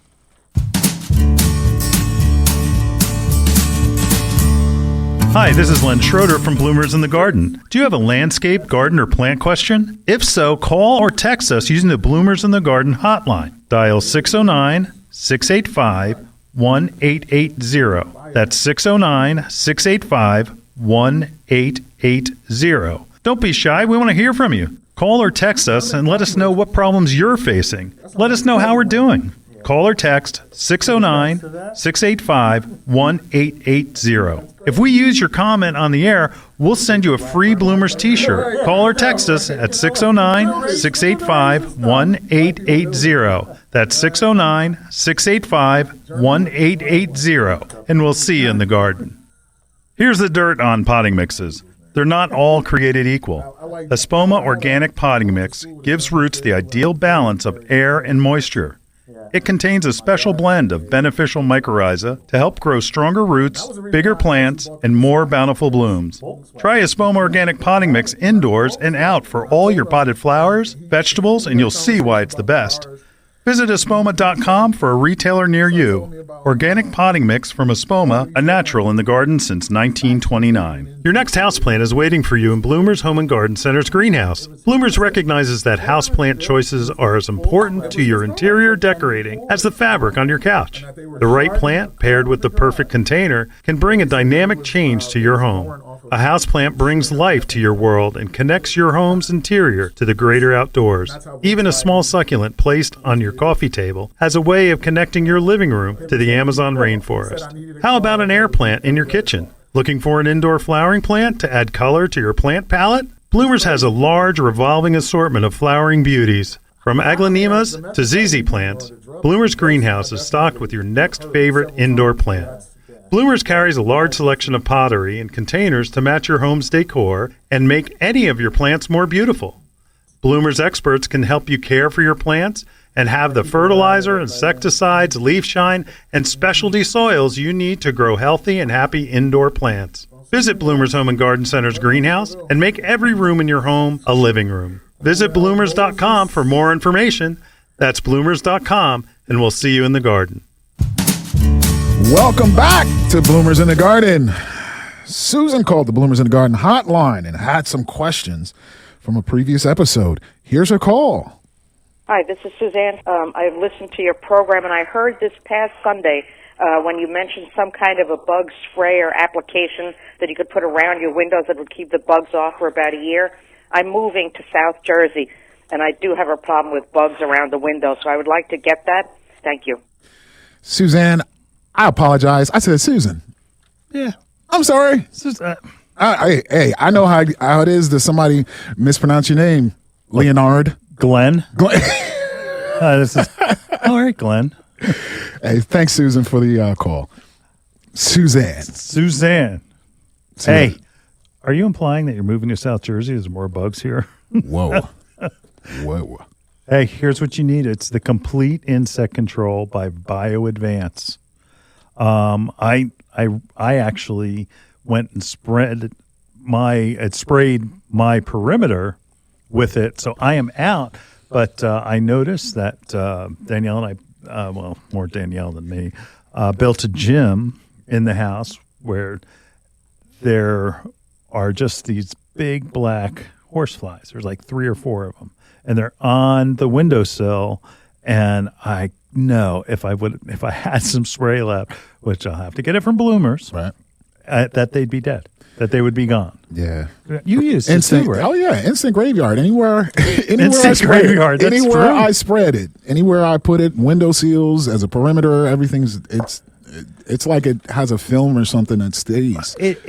Hi, this is Len Schroeder from Bloomers in the Garden. Do you have a landscape, garden, or plant question? If so, call or text us using the Bloomers in the Garden hotline. Dial 609-685-1880. That's 609-685-1880. Don't be shy. We want to hear from you. Call or text us and let us know what problems you're facing. Let us know how we're doing. Call or text 609-685-1880. If we use your comment on the air, we'll send you a free Bloomers t-shirt. Call or text us at 609-685-1880. That's 609-685-1880. And we'll see you in the garden. Here's the dirt on potting mixes. They're not all created equal. Espoma Organic Potting Mix gives roots the ideal balance of air and moisture. It contains a special blend of beneficial mycorrhiza to help grow stronger roots, bigger plants, and more bountiful blooms. Try Espoma Organic Potting Mix indoors and out for all your potted flowers, vegetables, and you'll see why it's the best. Visit Espoma.com for a retailer near you. Organic potting mix from Espoma, a natural in the garden since 1929. Your next houseplant is waiting for you in Bloomers Home and Garden Center's greenhouse. Bloomers recognizes that houseplant choices are as important to your interior decorating as the fabric on your couch. The right plant, paired with the perfect container, can bring a dynamic change to your home. A houseplant brings life to your world and connects your home's interior to the greater outdoors. Even a small succulent placed on your coffee table has a way of connecting your living room to the Amazon rainforest. How about an air plant in your kitchen? Looking for an indoor flowering plant to add color to your plant palette? Bloomers has a large revolving assortment of flowering beauties. From aglaonemas to ZZ plants, Bloomers Greenhouse is stocked with your next favorite indoor plant. Bloomers carries a large selection of pottery and containers to match your home's decor and make any of your plants more beautiful. Bloomers experts can help you care for your plants and have the fertilizer, insecticides, leaf shine, and specialty soils you need to grow healthy and happy indoor plants. Visit Bloomers Home and Garden Center's greenhouse and make every room in your home a living room. Visit bloomers.com for more information. That's bloomers.com, and we'll see you in the garden. Welcome back to Bloomers in the Garden. Susan called the Bloomers in the Garden hotline and had some questions from a previous episode. Here's her call. Hi, this is Suzanne. I've listened to your program, and I heard this past Sunday when you mentioned some kind of a bug spray or application that you could put around your windows that would keep the bugs off for about a year. I'm moving to South Jersey, and I do have a problem with bugs around the window, so I would like to get that. Thank you. Suzanne, I apologize. I said Susan. Yeah. I'm sorry. Hey, I know how it is that somebody mispronounce your name. Leonard. Glenn. This is all right, Glenn. Hey, thanks, Susan, for the call. Suzanne. Hey, are you implying that you're moving to South Jersey? There's more bugs here? Whoa. Hey, here's what you need. It's the Complete Insect Control by BioAdvance. I actually went and sprayed my perimeter with it, so I am out. But I noticed that Danielle and I, more Danielle than me, built a gym in the house where there are just these big black horseflies. There's like 3 or 4 of them, and they're on the windowsill. And I know if I had some spray left, which I'll have to get it from Bloomers, right, that they'd be dead, that they would be gone. Yeah, you used it too, right? Oh yeah, instant graveyard. Anywhere instant graveyard. That's anywhere true. I spread it, anywhere I put it, window seals as a perimeter, everything's it's like it has a film or something that stays. It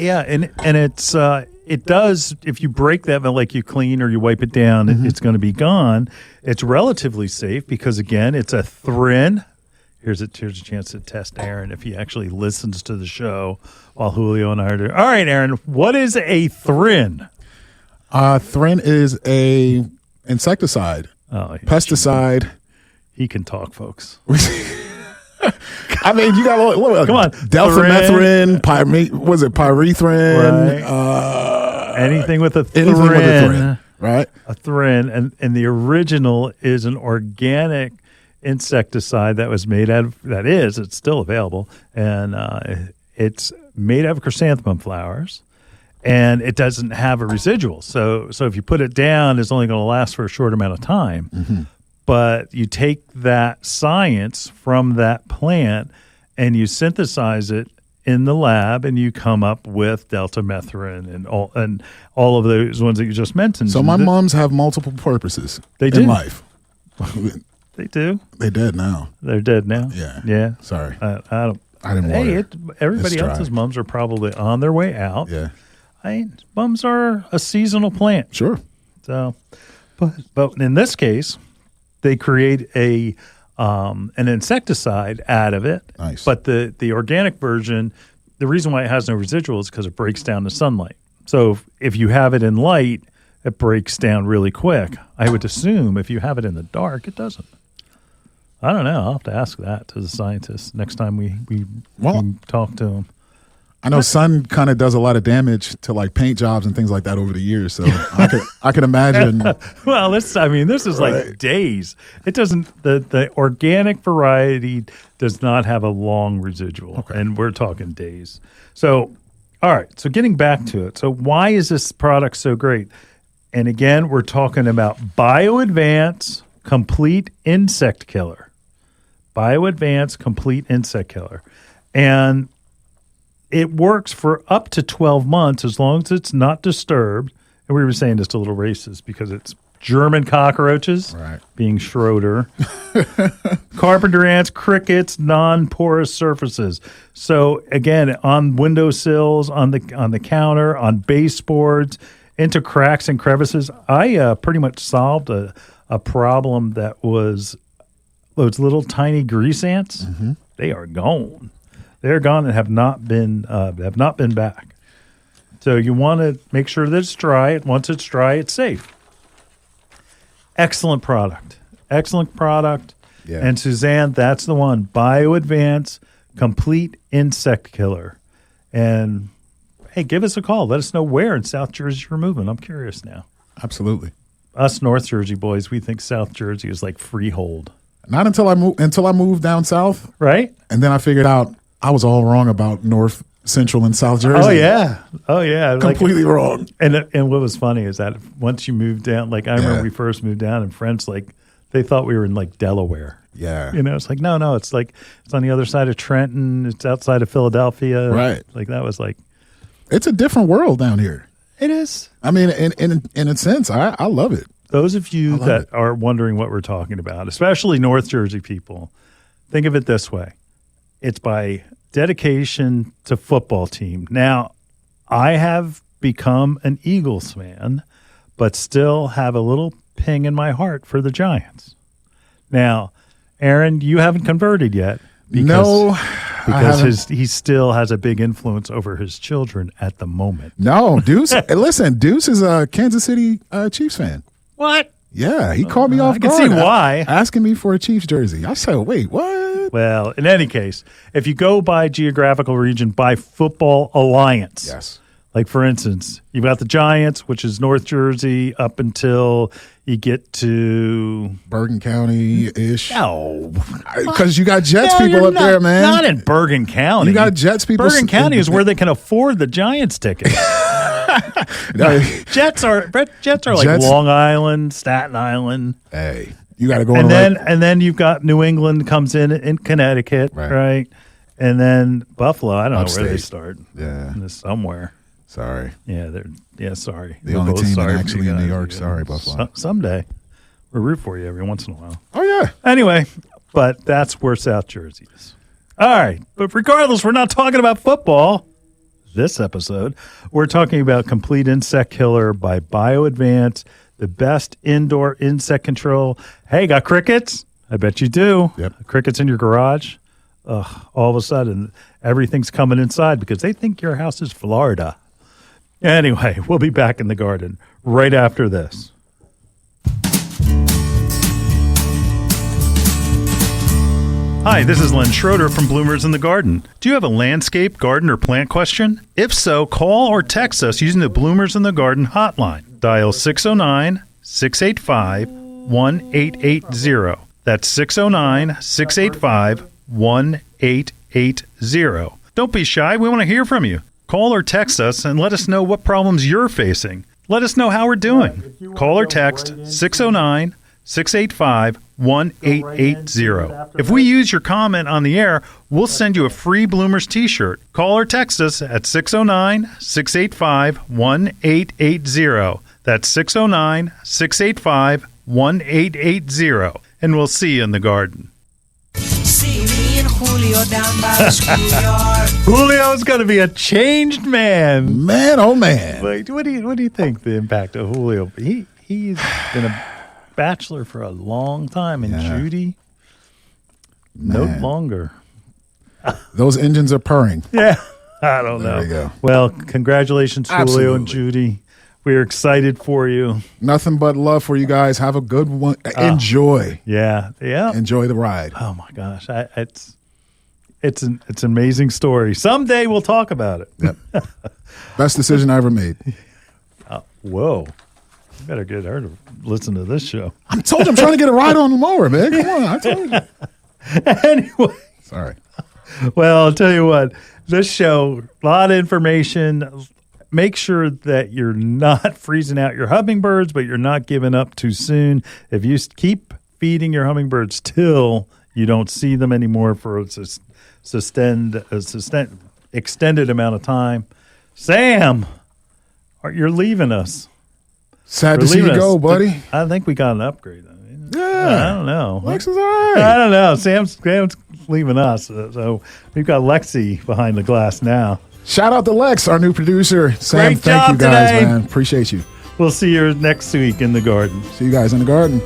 does. If you break that, like you clean or you wipe it down, it's going to be gone. It's relatively safe because, again, it's a Thrin. Here's a chance to test Aaron if he actually listens to the show while Julio and I are doing. All right, Aaron, what is a Thrin? Thrin is a insecticide, pesticide. He can talk, folks. I mean, you got a little. Come on, delphamethrin, pyrethrin, right. Anything with a Thrin, right? A Thrin, and the original is an organic insecticide that was made out of. It's still available, and it's made out of chrysanthemum flowers, and it doesn't have a residual. So if you put it down, it's only going to last for a short amount of time. Mm-hmm. But you take that science from that plant and you synthesize it in the lab, and you come up with deltamethrin and all of those ones that you just mentioned. So my moms have multiple purposes in life. They do. They're dead now. They're dead now. Yeah. Sorry, I don't. I didn't want everybody else's mums are probably on their way out. Yeah. Mums are a seasonal plant. Sure. So, but in this case, they create an insecticide out of it. Nice. But the organic version, the reason why it has no residual is because it breaks down to sunlight. So if you have it in light, it breaks down really quick. I would assume if you have it in the dark, it doesn't. I don't know. I'll have to ask that to the scientists next time we talk to them. I know sun kind of does a lot of damage to like paint jobs and things like that over the years. So I could imagine. Well, this is like days. It doesn't. The organic variety does not have a long residual, and we're talking days. So, all right. So getting back to it. So why is this product so great? And again, we're talking about BioAdvance Complete Insect Killer. BioAdvance Complete Insect Killer, and it works for up to 12 months as long as it's not disturbed. And we were saying just a little racist because it's German cockroaches, being Schroeder, carpenter ants, crickets, non-porous surfaces. So again, on windowsills, on the counter, on baseboards, into cracks and crevices. I pretty much solved a problem that was those little tiny grease ants. Mm-hmm. They are gone. They're gone and have not been back. So you want to make sure that it's dry. Once it's dry, it's safe. Excellent product. Yeah. And Suzanne, that's the one. BioAdvance Complete Insect Killer. And hey, give us a call. Let us know where in South Jersey you're moving. I'm curious now. Absolutely. Us North Jersey boys, we think South Jersey is like freehold. Not until I moved down south. Right. And then I figured out I was all wrong about North, Central, and South Jersey. Oh yeah. Completely wrong. And what was funny is that once you moved down, like I remember we first moved down, and friends they thought we were in like Delaware. Yeah. It's like no, it's like it's on the other side of Trenton. It's outside of Philadelphia. Right. Like that was like. It's a different world down here. It is. I mean, in a sense, I love it. Those of you that are wondering what we're talking about, especially North Jersey people, think of it this way. It's by dedication to football team. Now, I have become an Eagles fan, but still have a little ping in my heart for the Giants. Now, Aaron, you haven't converted yet. Because he still has a big influence over his children at the moment. No, Deuce. Listen, Deuce is a Kansas City Chiefs fan. What? Yeah, he called me off guard. I can see why. Asking me for a Chiefs jersey. I said, wait, what? Well, in any case, if you go by geographical region, by Football Alliance. Yes. Like, for instance, you've got the Giants, which is North Jersey, up until You get to Bergen County-ish. No. Because you got Jets people up there, man. Not in Bergen County. You got Jets people. Bergen County is where they can afford the Giants ticket. Jets are like Long Island, Staten Island. Hey, you got to go. And then you've got New England comes in Connecticut, right? And then Buffalo. I don't know where they start. Yeah, somewhere. Sorry. Yeah, sorry. The only team actually in New York. Sorry, Buffalo. Someday. We'll root for you every once in a while. Oh, yeah. Anyway, but that's where South Jersey is. All right. But regardless, we're not talking about football this episode. We're talking about Complete Insect Killer by BioAdvance, the best indoor insect control. Hey, got crickets? I bet you do. Yep. Crickets in your garage? All of a sudden, everything's coming inside because they think your house is Florida. Anyway, we'll be back in the garden right after this. Hi, this is Len Schroeder from Bloomers in the Garden. Do you have a landscape, garden, or plant question? If so, call or text us using the Bloomers in the Garden hotline. Dial 609-685-1880. That's 609-685-1880. Don't be shy. We want to hear from you. Call or text us and let us know what problems you're facing. Let us know how we're doing. Call or text 609-685-1880. If we use your comment on the air, we'll send you a free Bloomers t-shirt. Call or text us at 609-685-1880. That's 609-685-1880. And we'll see you in the garden. See me and Julio down by the schoolyard. Julio's going to be a changed man. Man, oh man. Wait, what do you think the impact of Julio? He's been a bachelor for a long time, and Judy, no longer. Those engines are purring. Yeah, I don't know. There we go. Well, congratulations, Julio Absolutely. and Judy. We're excited for you. Nothing but love for you guys. Have a good one. Enjoy. Yeah. Enjoy the ride. Oh my gosh, it's an amazing story. Someday we'll talk about it. Yep. Best decision I ever made. Whoa. You better get her to listen to this show. I'm trying to get a ride on the mower, man. Come on, I told you. Anyway. Sorry. Well, I'll tell you what. This show, a lot of information. Make sure that you're not freezing out your hummingbirds, but you're not giving up too soon. If you keep feeding your hummingbirds till you don't see them anymore for a extended amount of time. Sam, you're leaving us. Sad to see you go, buddy. I think we got an upgrade. Yeah. I don't know. Lex is all right. I don't know. Sam's leaving us. So we've got Lexi behind the glass now. Shout out to Lex, our new producer. Sam, Great thank job you guys, today. man. Appreciate you. We'll see you next week in the garden. See you guys in the garden.